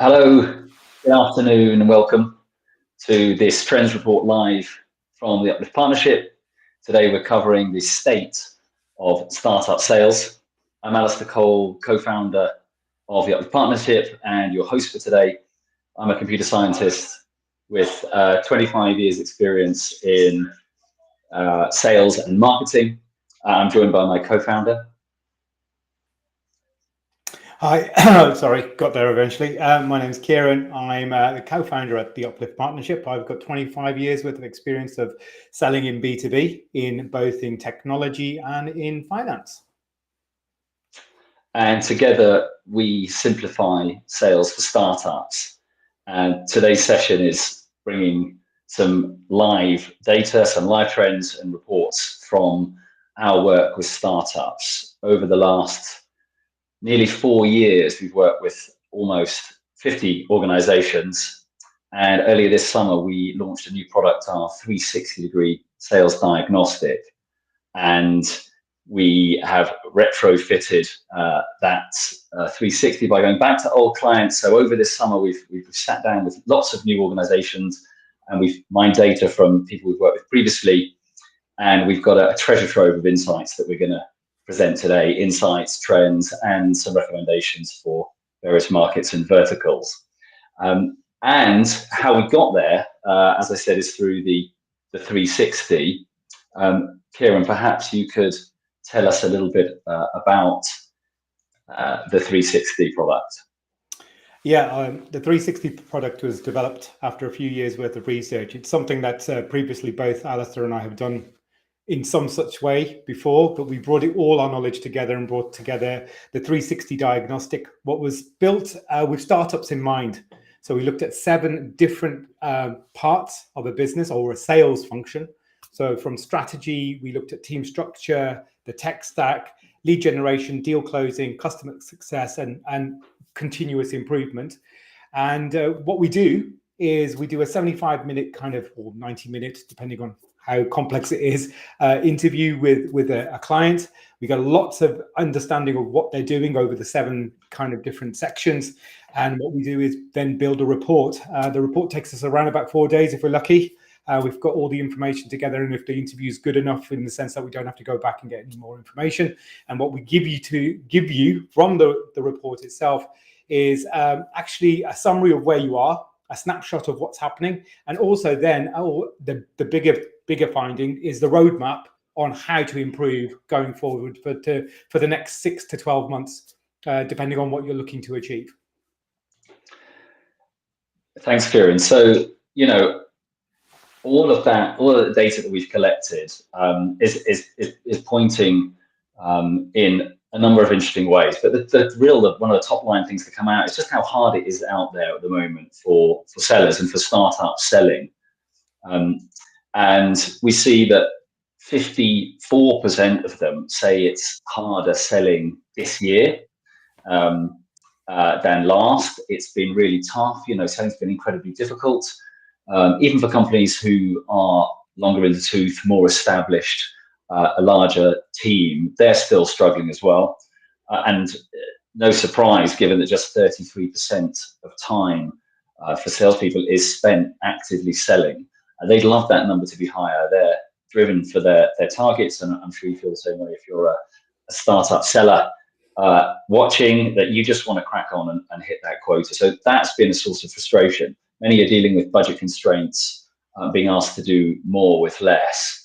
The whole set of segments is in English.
Hello, good afternoon, and welcome to this Trends Report live from the Uplift Partnership. Today we're covering the state of startup sales. I'm Alistair Cole, co-founder of the Uplift Partnership and your host for today. I'm a computer scientist with 25 years experience in sales and marketing. I'm joined by my co-founder. Hi, sorry, got there eventually. My name's Kieran. I'm the co-founder at the Uplift Partnership. I've got 25 years worth of experience of selling in B2B, in both in technology and in finance. And together we simplify sales for startups. And today's session is bringing some live data, some live trends and reports from our work with startups. Over the last nearly 4 years, we've worked with almost 50 organizations. And earlier this summer, we launched a new product, our 360-degree sales diagnostic. And we have retrofitted that 360 by going back to old clients. So over this summer, we've sat down with lots of new organizations and we've mined data from people we've worked with previously. And we've got a treasure trove of insights that we're going to present today, insights, trends, and some recommendations for various markets and verticals. And how we got there, as I said, is through the 360. Kieran, perhaps you could tell us a little bit about the 360 product. Yeah, the 360 product was developed after a few years worth of research. It's something that previously both Alistair and I have done in some such way before, but we brought it all our knowledge together and brought together the 360 diagnostic, what was built with startups in mind. So we looked at 7 different parts of a business or a sales function. So from strategy, we looked at team structure, the tech stack, lead generation, deal closing, customer success, and continuous improvement. And what we do is we do a 75-minute kind of, or 90 minutes, depending on how complex it is, interview with a client. We got lots of understanding of what they're doing over the 7 kind of different sections. And what we do is then build a report. The report takes us around about 4 days if we're lucky. We've got all the information together, and if the interview is good enough in the sense that we don't have to go back and get any more information. And what we give you from the report itself is actually a summary of where you are, a snapshot of what's happening, and also then the bigger finding is the roadmap on how to improve going forward for the next 6 to 12 months, depending on what you're looking to achieve. Thanks, Kieran. So, all of the data that we've collected is pointing in a number of interesting ways. But one of the top line things to come out is just how hard it is out there at the moment for sellers and for startups selling. And we see that 54% of them say it's harder selling this year than last. It's been really tough. Selling's been incredibly difficult. Even for companies who are longer in the tooth, more established, a larger team, they're still struggling as well. And no surprise, given that just 33% of time for salespeople is spent actively selling. They'd love that number to be higher. They're driven for their targets, and I'm sure you feel the same way if you're a startup seller watching, that you just want to crack on and hit that quota. So that's been a source of frustration. Many are dealing with budget constraints, being asked to do more with less,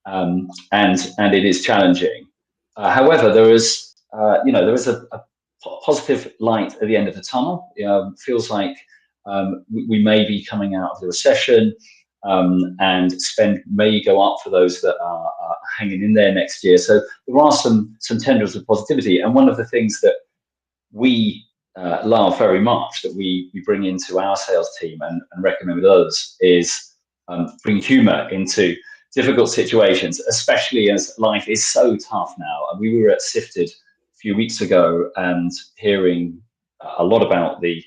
and it is challenging. However, there is a positive light at the end of the tunnel. Feels like we may be coming out of the recession, and spend may go up for those that are hanging in there next year. So there are some tendrils of positivity, and one of the things that we love very much, that we bring into our sales team and recommend with others, is bring humor into difficult situations, especially as life is so tough now. And we were at Sifted a few weeks ago and hearing a lot about the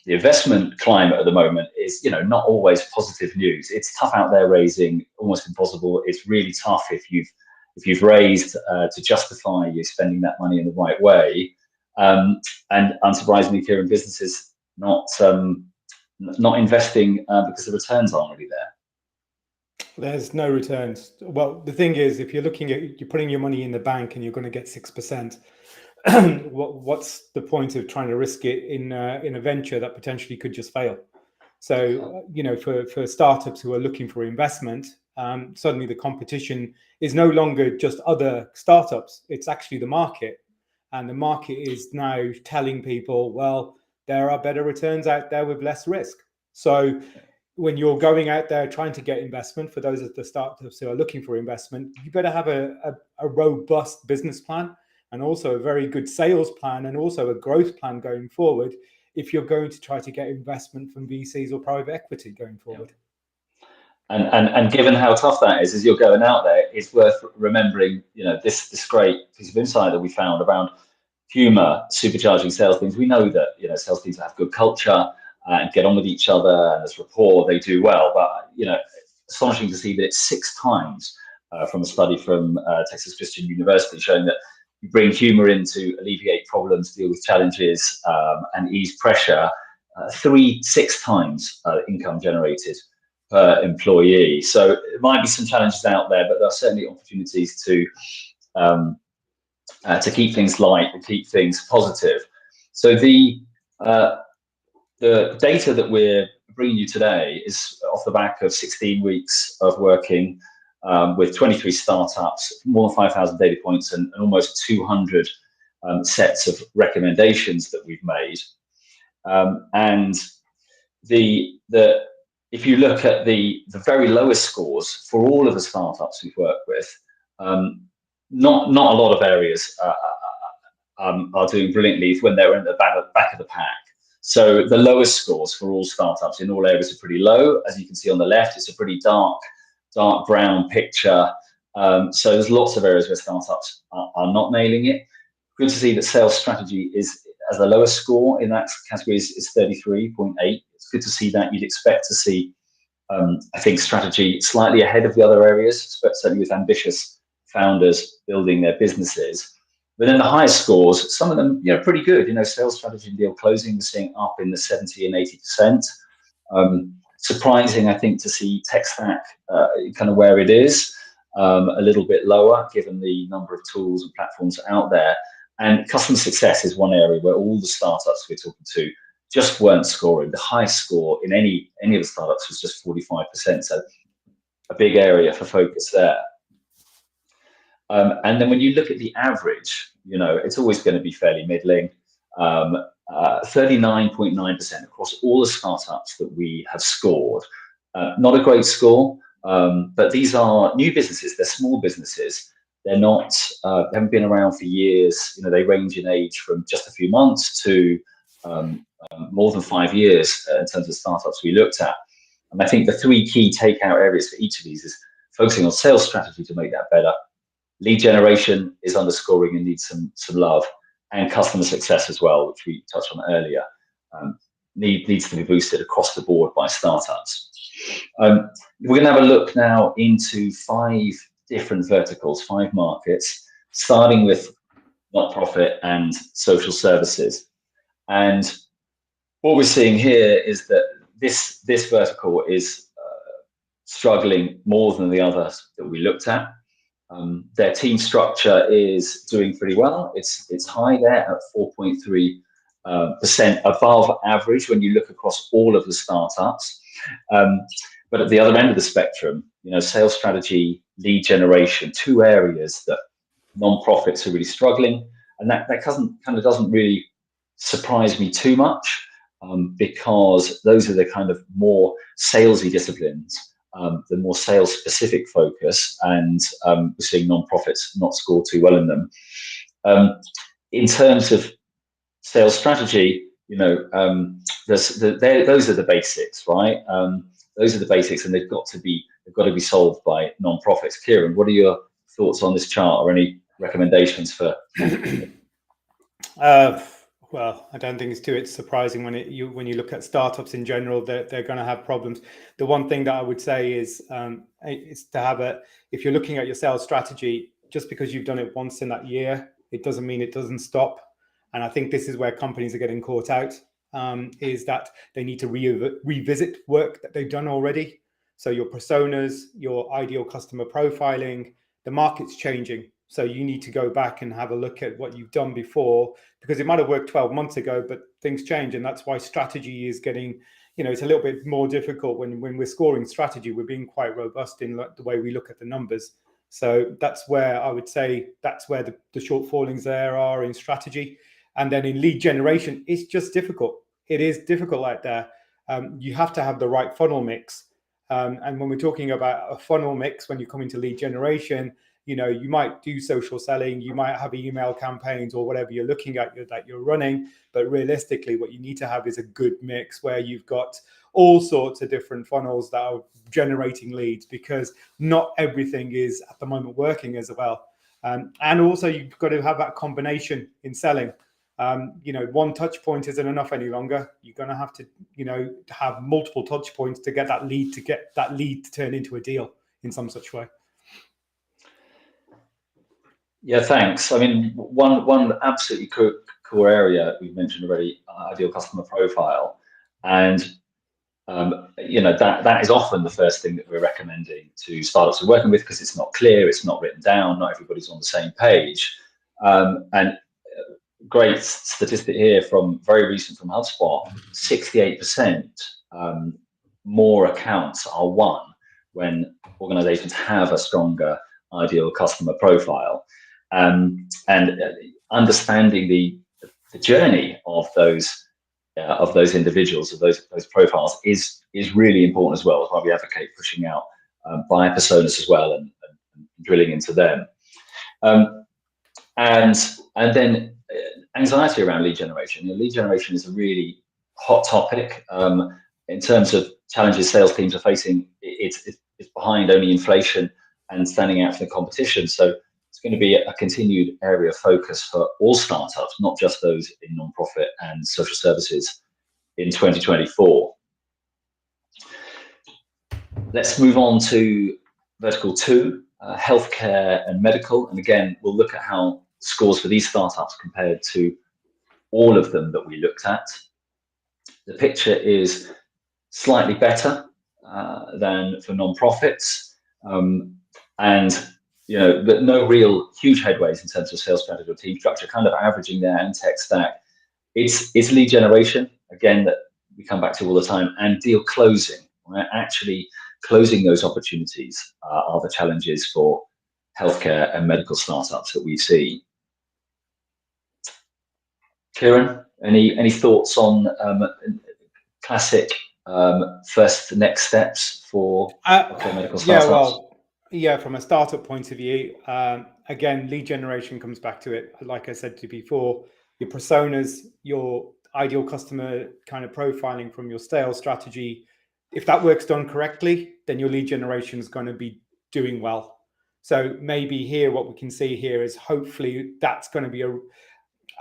investment climate at the moment is, not always positive news. It's tough out there raising, almost impossible. It's really tough if you've raised to justify you spending that money in the right way. And unsurprisingly, Kieran, businesses not investing because the returns aren't really there. There's no returns. Well, the thing is, if you're looking at, you're putting your money in the bank and you're going to get 6%, what's the point of trying to risk it in a venture that potentially could just fail? So, for startups who are looking for investment, suddenly the competition is no longer just other startups. It's actually the market. And the market is now telling people, well, there are better returns out there with less risk. So when you're going out there trying to get investment, for those of the startups who are looking for investment, you better have a robust business plan and also a very good sales plan and also a growth plan going forward if you're going to try to get investment from VCs or private equity going forward. And given how tough that is, as you're going out there, it's worth remembering, this great piece of insight that we found around humor supercharging sales teams. We know that, sales teams have good culture and get on with each other, and there's rapport, they do well. But, astonishing to see that it's 6 times from a study from Texas Christian University showing that you bring humor in to alleviate problems, deal with challenges, and ease pressure, 6 times income generated per employee. So there might be some challenges out there, but there are certainly opportunities to keep things light and keep things positive. So the data that we're bringing you today is off the back of 16 weeks of working with 23 startups, more than 5,000 data points, and almost 200 sets of recommendations that we've made. And if you look at the very lowest scores for all of the startups we've worked with, not a lot of areas are doing brilliantly when they're in the back of the pack. So the lowest scores for all startups in all areas are pretty low. As you can see on the left, it's a pretty dark brown picture. So there's lots of areas where startups are not nailing it. Good to see that sales strategy is, as the lowest score in that category is 33.8. It's good to see that. You'd expect to see, I think, strategy slightly ahead of the other areas, but certainly with ambitious founders building their businesses. But then the highest scores, some of them, pretty good. Sales strategy and deal closing, we're seeing up in the 70 and 80%. Surprising, I think, to see tech stack kind of where it is, a little bit lower given the number of tools and platforms out there. And customer success is one area where all the startups we're talking to just weren't scoring. The highest score in any of the startups was just 45%. So a big area for focus there. And then when you look at the average, it's always going to be fairly middling. 39.9% across all the startups that we have scored. Not a great score, but these are new businesses. They're small businesses. They're not, they haven't been around for years. They range in age from just a few months to more than 5 years in terms of startups we looked at. And I think the 3 key takeout areas for each of these is focusing on sales strategy to make that better. Lead generation is underscoring and needs some love, and customer success as well, which we touched on earlier, needs to be boosted across the board by startups. We're going to have a look now into 5 different verticals, 5 markets, starting with not-profit and social services. And what we're seeing here is that this vertical is struggling more than the others that we looked at. Their team structure is doing pretty well. It's high there at 4.3% above average when you look across all of the startups. But at the other end of the spectrum, sales strategy, lead generation, 2 areas that non-profits are really struggling, and that doesn't really surprise me too much, because those are the kind of more salesy disciplines. The more sales specific focus, and we're seeing non-profits not score too well in them. In terms of sales strategy, those are the basics, right? Those are the basics, and they've got to be solved by non-profits. Kieran, what are your thoughts on this chart, or any recommendations for? Well, I don't think it's surprising when you look at startups in general, they're going to have problems. The one thing that I would say is to have if you're looking at your sales strategy, just because you've done it once in that year, it doesn't mean it doesn't stop. And I think this is where companies are getting caught out. is that they need to revisit work that they've done already. So your personas, your ideal customer profiling, the market's changing. So you need to go back and have a look at what you've done before, because it might have worked 12 months ago, but things change. And that's why strategy is getting, it's a little bit more difficult when we're scoring strategy. We're being quite robust in the way we look at the numbers. So that's where I would say that's where the shortfallings there are in strategy. And then in lead generation, it's just difficult. It is difficult out there. You have to have the right funnel mix. And when we're talking about a funnel mix, when you come into lead generation, you might do social selling, you might have email campaigns or whatever you're looking at that you're running. But realistically, what you need to have is a good mix where you've got all sorts of different funnels that are generating leads, because not everything is at the moment working as well. And also you've got to have that combination in selling. One touch point isn't enough any longer. You're going to have to, have multiple touch points to get that lead to turn into a deal in some such way. Yeah, thanks. I mean, one absolutely core area we've mentioned already, ideal customer profile, and that is often the first thing that we're recommending to startups we're working with, because it's not clear, it's not written down, not everybody's on the same page. And great statistic here from very recent from HubSpot: 68% more accounts are won when organizations have a stronger ideal customer profile. And understanding the journey of those individuals, of those profiles, is really important as well. That's why we advocate pushing out buyer personas as well, and drilling into them. And then anxiety around lead generation. Lead generation is a really hot topic in terms of challenges sales teams are facing. It's behind only inflation and standing out from the competition. So it's going to be a continued area of focus for all startups, not just those in non-profit and social services in 2024. Let's move on to vertical 2, healthcare and medical. And again, we'll look at how scores for these startups compared to all of them that we looked at. The picture is slightly better than for non-profits, but no real huge headways in terms of sales strategy or team structure, kind of averaging there, and tech stack. It's lead generation, again, that we come back to all the time, and deal closing. Right? Actually closing those opportunities are the challenges for healthcare and medical startups that we see. Kieran, any thoughts on classic first next steps for medical startups? From a startup point of view, again, lead generation comes back to it. Like I said to you before, your personas, your ideal customer kind of profiling from your sales strategy. If that work's done correctly, then your lead generation is going to be doing well. So maybe here, what we can see here is hopefully that's going to be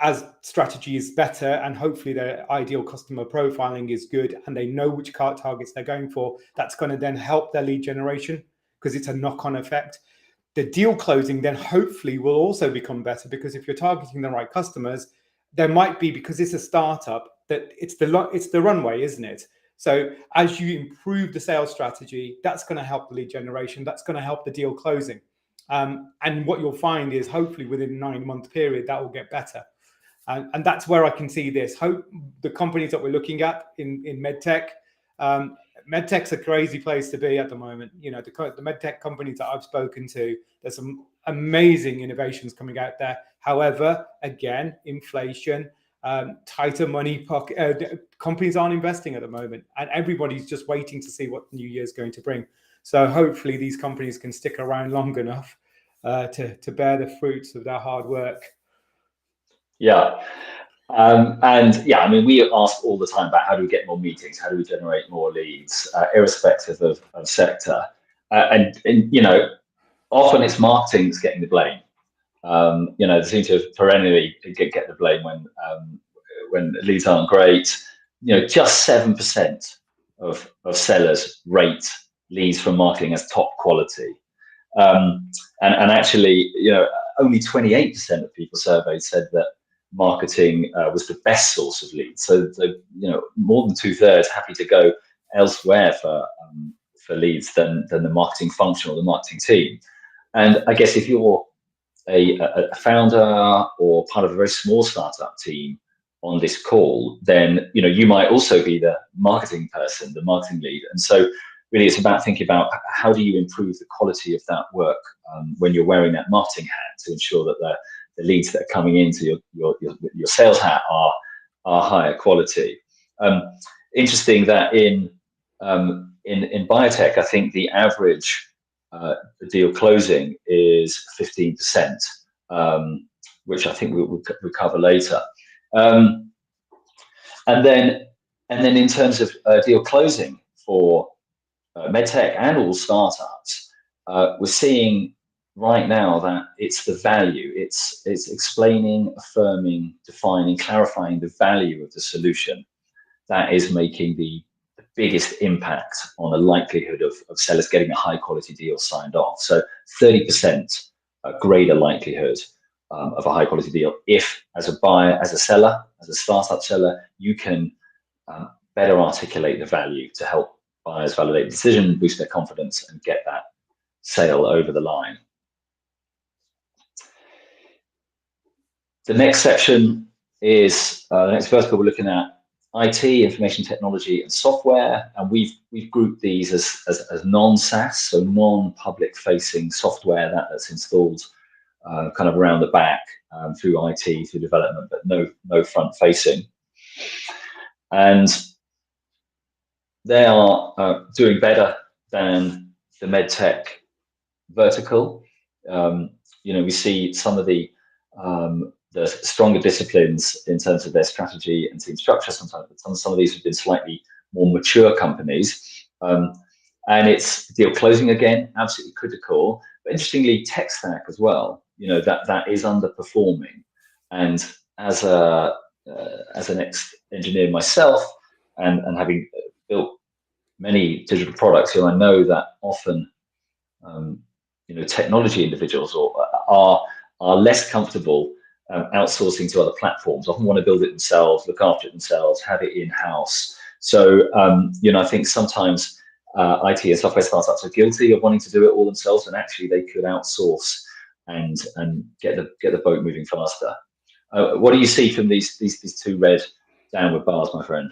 as strategy is better, and hopefully their ideal customer profiling is good, and they know which targets they're going for. That's going to then help their lead generation, because it's a knock-on effect. The deal closing then hopefully will also become better, because if you're targeting the right customers, there might be, because it's a startup, that it's the runway, isn't it? So as you improve the sales strategy, that's going to help the lead generation. That's going to help the deal closing. And what you'll find is hopefully within a 9-month period, that will get better. And that's where I can see this. The companies that we're looking at in medtech, medtech's a crazy place to be at the moment. The medtech companies that I've spoken to, there's some amazing innovations coming out there. However, again, inflation, tighter money pocket, companies aren't investing at the moment, and everybody's just waiting to see what the new year's going to bring. So hopefully these companies can stick around long enough to bear the fruits of their hard work. Yeah. I mean, we ask all the time about how do we get more meetings, how do we generate more leads, irrespective of sector. And often it's marketing that's getting the blame. They seem to perennially get the blame when leads aren't great. Just 7% of sellers rate leads from marketing as top quality. And actually, only 28% of people surveyed said that marketing was the best source of leads. So, more than 2/3 happy to go elsewhere for leads than the marketing function or the marketing team. And I guess if you're a founder or part of a very small startup team on this call, then you might also be the marketing person, the marketing lead. And so really it's about thinking about how do you improve the quality of that work when you're wearing that marketing hat to ensure that the leads that are coming into your sales hat are higher quality. Interesting that in biotech, I think the average deal closing is 15%, which I think we'll cover later. And then in terms of deal closing for medtech and all startups, we're seeing right now that it's the value, it's explaining, affirming, defining, clarifying the value of the solution that is making the biggest impact on the likelihood of sellers getting a high quality deal signed off. So 30% greater likelihood of a high quality deal if, as a buyer, as a seller, as a startup seller, you can better articulate the value to help buyers validate the decision, boost their confidence, and get that sale over the line. The next section is the next vertical we're looking at. IT, information technology, and software, and we've grouped these as non-SaaS, so non-public facing software that's installed kind of around the back through IT, through development, but no front facing. And they are doing better than the medtech vertical. We see some of the stronger disciplines in terms of their strategy and team structure. Sometimes some of these have been slightly more mature companies, and it's deal closing again, absolutely critical. But interestingly, tech stack as well. That is underperforming. And as an ex-engineer myself, and having built many digital products, I know that often technology individuals are less comfortable outsourcing to other platforms, often want to build it themselves, look after it themselves, have it in-house. So, I think sometimes IT and software startups are guilty of wanting to do it all themselves, and actually they could outsource and get the boat moving faster. What do you see from these two red downward bars, my friend?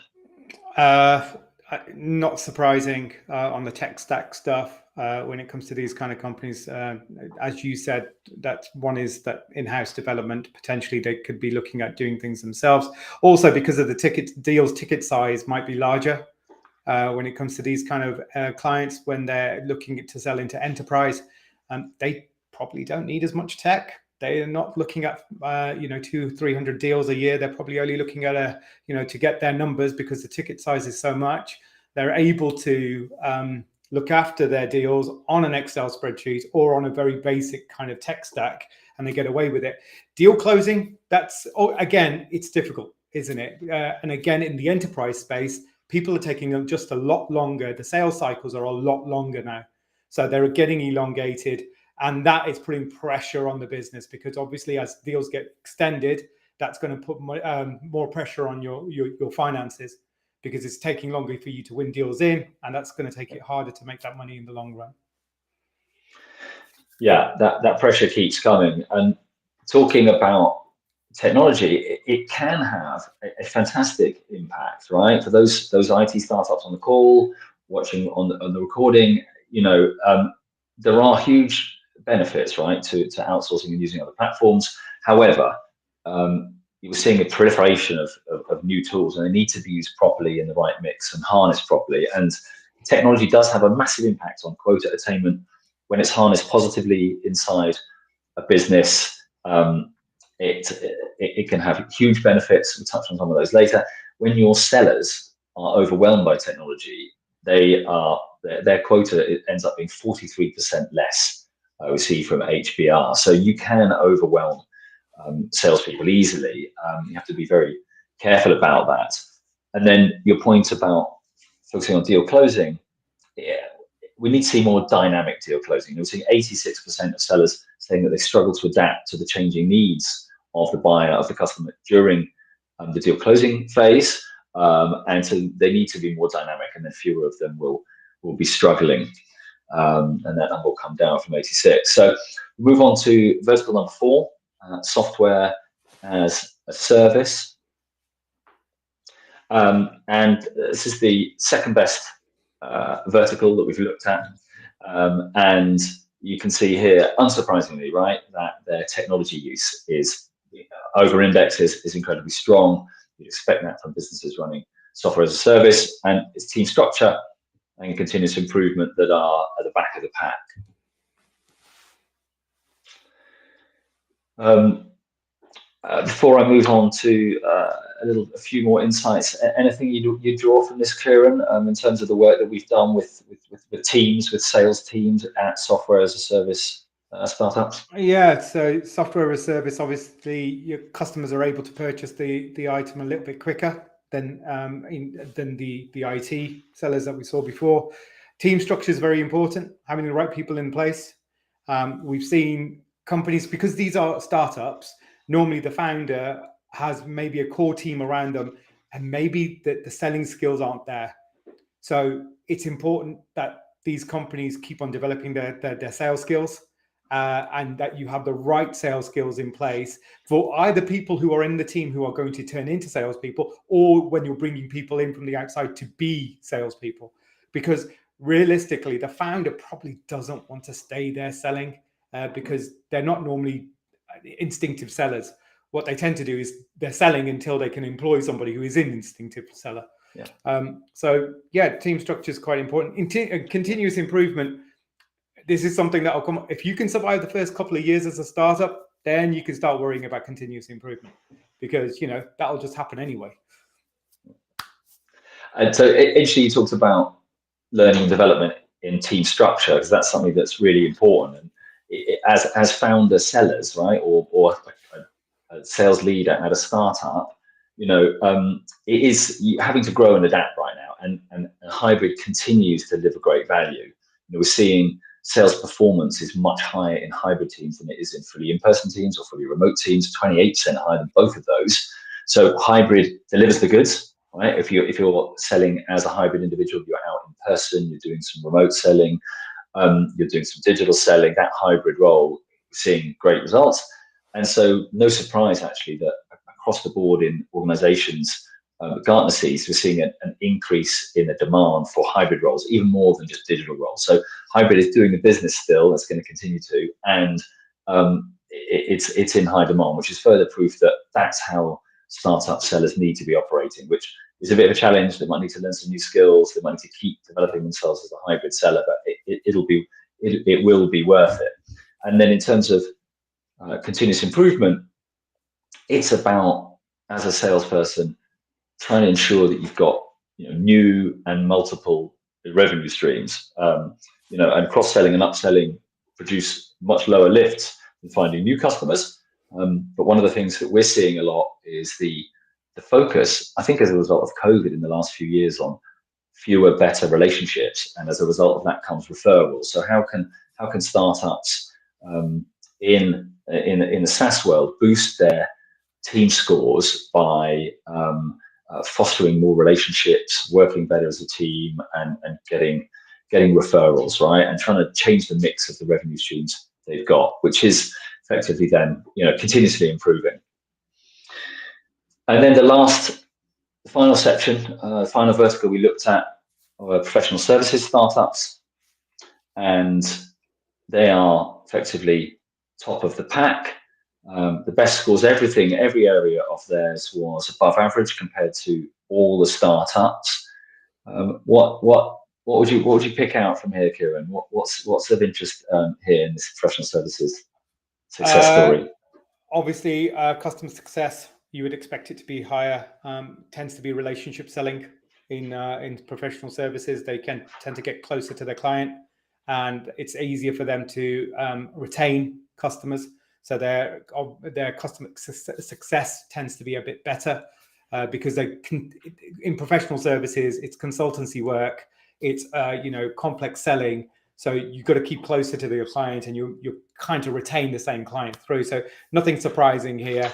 Not surprising on the tech stack stuff. When it comes to these kind of companies, as you said, that one is that in-house development. Potentially they could be looking at doing things themselves. Also, because of the ticket size might be larger when it comes to these kind of clients, when they're looking to sell into enterprise, they probably don't need as much tech. They're not looking at 200-300 deals a year. They're probably only looking at to get their numbers, because the ticket size is so much. They're able to look after their deals on an Excel spreadsheet or on a very basic kind of tech stack, and they get away with it. Deal closing, again, it's difficult, isn't it? And again, in the enterprise space, people are taking just a lot longer. The sales cycles are a lot longer now. So they're getting elongated, and that is putting pressure on the business, because obviously as deals get extended, that's going to put more pressure on your finances, because it's taking longer for you to win deals in, and that's going to take it harder to make that money in the long run. Yeah, that pressure keeps coming. And talking about technology, it can have a fantastic impact, right? For those IT startups on the call, watching on the recording, there are huge benefits, right, to outsourcing and using other platforms. However, we're seeing a proliferation of new tools, and they need to be used properly in the right mix and harnessed properly. And technology does have a massive impact on quota attainment when it's harnessed positively inside a business. It can have huge benefits. We'll touch on some of those later. When your sellers are overwhelmed by technology, their quota ends up being 43% less. We see from HBR. So you can overwhelm salespeople easily. You have to be very careful about that. And then your point about focusing on deal closing, we need to see more dynamic deal closing. We're seeing 86% of sellers saying that they struggle to adapt to the changing needs of the buyer, of the customer during the deal closing phase. And so they need to be more dynamic, and then fewer of them will be struggling. And that number will come down from 86. So we move on to vertical number 4, software as a service. And this is the second best vertical that we've looked at. And you can see here, unsurprisingly, right, that their technology use is over-index is incredibly strong. You'd expect that from businesses running software as a service, and its team structure and continuous improvement that are at the back of the pack. Before I move on to a few more insights, anything you draw from this, Kieran, in terms of the work that we've done with teams, with sales teams at software as a service startups? Yeah, so software as a service, obviously your customers are able to purchase the item a little bit quicker than the IT sellers that we saw before. Team structure is very important, having the right people in place. We've seen companies, because these are startups, normally the founder has maybe a core team around them, and maybe the selling skills aren't there. So it's important that these companies keep on developing their sales skills, and that you have the right sales skills in place for either people who are in the team who are going to turn into salespeople, or when you're bringing people in from the outside to be salespeople. Because realistically, the founder probably doesn't want to stay there selling, because they're not normally instinctive sellers. What they tend to do is they're selling until they can employ somebody who is an instinctive seller. Yeah. So yeah, team structure is quite important. Continuous improvement. This is something that will come. If you can survive the first couple of years as a startup, then you can start worrying about continuous improvement, because that'll just happen anyway. And so initially you talked about learning and development in team structure, because that's something that's really important. And as founder sellers, right, or a sales leader at a startup, it is having to grow and adapt right now. And hybrid continues to deliver great value. We're seeing sales performance is much higher in hybrid teams than it is in fully in-person teams or fully remote teams, 28% higher than both of those. So hybrid delivers the goods, right? If you're selling as a hybrid individual, you're out in person, you're doing some remote selling, you're doing some digital selling, that hybrid role, seeing great results. And so no surprise actually that across the board in organizations, Gartner sees, we're seeing an increase in the demand for hybrid roles, even more than just digital roles. So hybrid is doing the business still, that's going to continue to, and it's in high demand, which is further proof that that's how startup sellers need to be operating, which is a bit of a challenge. They might need to learn some new skills, they might need to keep developing themselves as a hybrid seller, but it will be worth it. And then in terms of continuous improvement, it's about, as a salesperson, trying to ensure that you've got new and multiple revenue streams, and cross-selling and upselling produce much lower lifts than finding new customers. But one of the things that we're seeing a lot is the focus, I think as a result of COVID in the last few years, on fewer, better relationships, and as a result of that comes referrals. So how can startups in the SaaS world boost their team scores by fostering more relationships, working better as a team, and getting referrals, right? And trying to change the mix of the revenue streams they've got, which is effectively then continuously improving. And then the final section, the final vertical we looked at were professional services startups, and they are effectively top of the pack. The best scores, every area of theirs was above average compared to all the startups. What would you pick out from here, Kieran? What's of interest here in this professional services success story? Obviously, customer success, you would expect it to be higher. Tends to be relationship selling in professional services. They can tend to get closer to their client, and it's easier for them to retain customers. So their customer success tends to be a bit better, because in professional services, it's consultancy work, it's complex selling. So you've got to keep closer to the client, and you kind of retain the same client through. So nothing surprising here.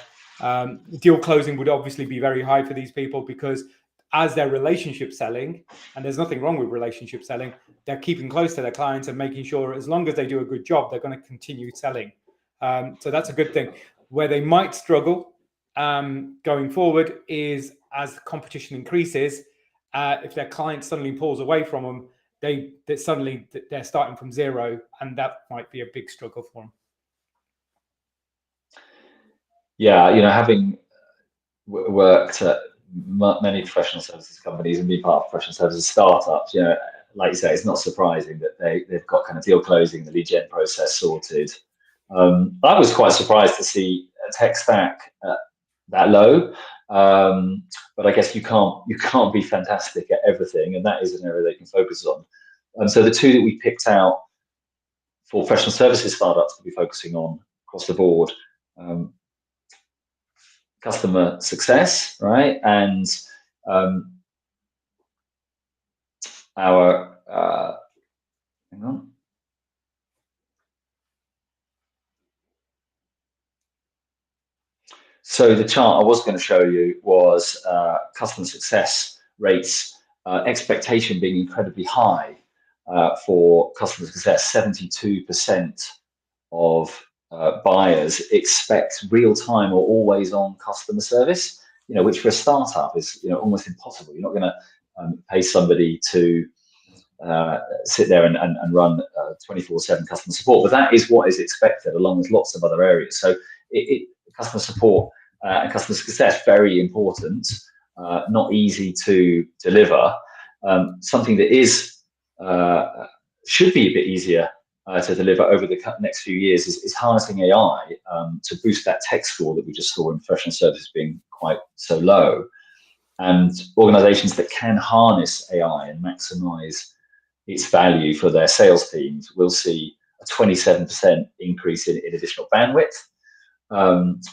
Deal closing would obviously be very high for these people, because as they're relationship selling, and there's nothing wrong with relationship selling, they're keeping close to their clients and making sure as long as they do a good job, they're going to continue selling. So that's a good thing. Where they might struggle going forward is as competition increases, if their client suddenly pulls away from them, they're starting from zero, and that might be a big struggle for them. Yeah, you know, having worked at many professional services companies and been part of professional services startups, you know, like you say, it's not surprising that they've got kind of deal closing, the lead gen process sorted. I was quite surprised to see a tech stack that low, but I guess you can't be fantastic at everything, and that is an area they can focus on. So the two that we picked out for professional services startups to be focusing on across the board, customer success, right, and our hang on. So the chart I was going to show you was customer success rates, expectation being incredibly high for customer success. 72% of buyers expect real-time or always-on customer service, you know, which for a startup is, you know, almost impossible. You're not going to pay somebody to sit there and run 24/7 customer support, but that is what is expected, along with lots of other areas. So customer support and customer success, very important, not easy to deliver. Something that is should be a bit easier to deliver over the next few years is harnessing AI to boost that tech score that we just saw in professional services being quite so low. And organizations that can harness AI and maximize its value for their sales teams will see a 27% increase in additional bandwidth. And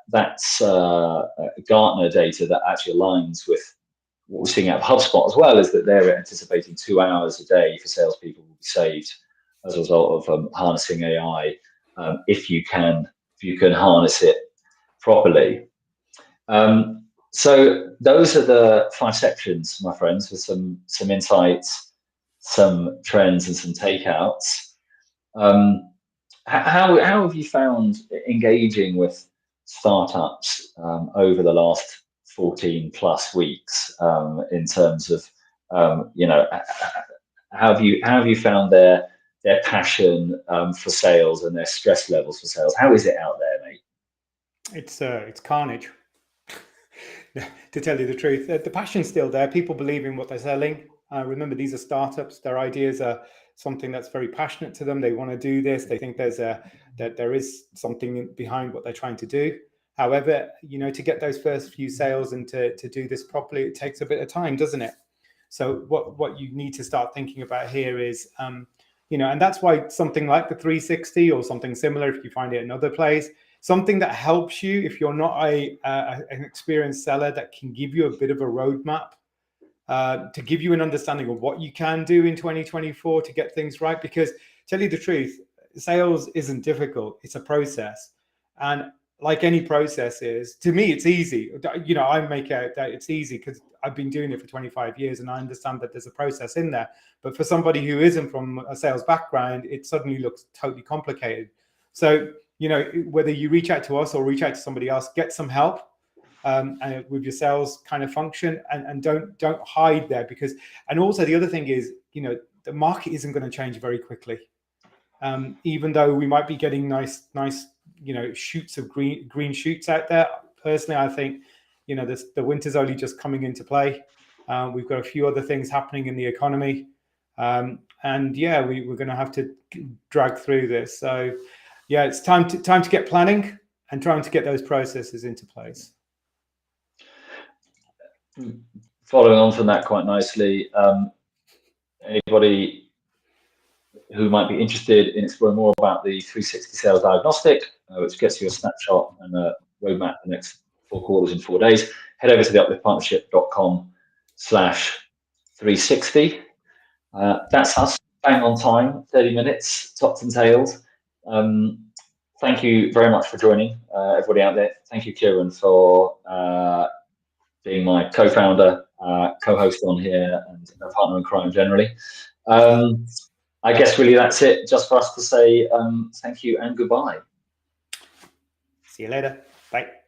that's Gartner data that actually aligns with what we're seeing out of HubSpot as well, is that they're anticipating 2 hours a day for salespeople will be saved as a result of harnessing AI, if you can harness it properly. So those are the 5 sections, my friends, with some insights, some trends, and some takeouts. How have you found engaging with startups over the last 14 plus weeks, in terms of you know, how have you found their passion for sales and their stress levels for sales? How is it out there, mate? It's carnage. To tell you the truth, the passion's still there. People believe in what they're selling. Remember, these are startups. Their ideas are something that's very passionate to them. They want to do this. They think that there is something behind what they're trying to do. However, you know, to get those first few sales and to do this properly, it takes a bit of time, doesn't it? So what you need to start thinking about here is, you know, and that's why something like the 360 or something similar, if you find it in other place, something that helps you if you're not an experienced seller, that can give you a bit of a roadmap, to give you an understanding of what you can do in 2024 to get things right. Because tell you the truth, sales isn't difficult. It's a process. And like any process is, to me, it's easy. You know, I make out that it's easy because I've been doing it for 25 years and I understand that there's a process in there. But for somebody who isn't from a sales background, it suddenly looks totally complicated. So, you know, whether you reach out to us or reach out to somebody else, get some help with your sales kind of function, and don't hide there. Because, and also the other thing is, you know, the market isn't going to change very quickly. Even though we might be getting nice, you know, shoots of green shoots out there. Personally, I think, you know, the winter's only just coming into play. We've got a few other things happening in the economy. And yeah, we're going to have to drag through this. So yeah, it's time to get planning and trying to get those processes into place. Following on from that quite nicely, anybody who might be interested in exploring more about the 360 Sales Diagnostic, which gets you a snapshot and a roadmap for the next 4 quarters in 4 days, head over to the upliftpartnership.com/360. That's us. bang on time, 30 minutes, topped and tailed. Thank you very much for joining, everybody out there. Thank you, Kieran, for being my co-founder, co-host on here, and a partner in crime generally. I guess really that's it, just for us to say thank you and goodbye. See you later. Bye.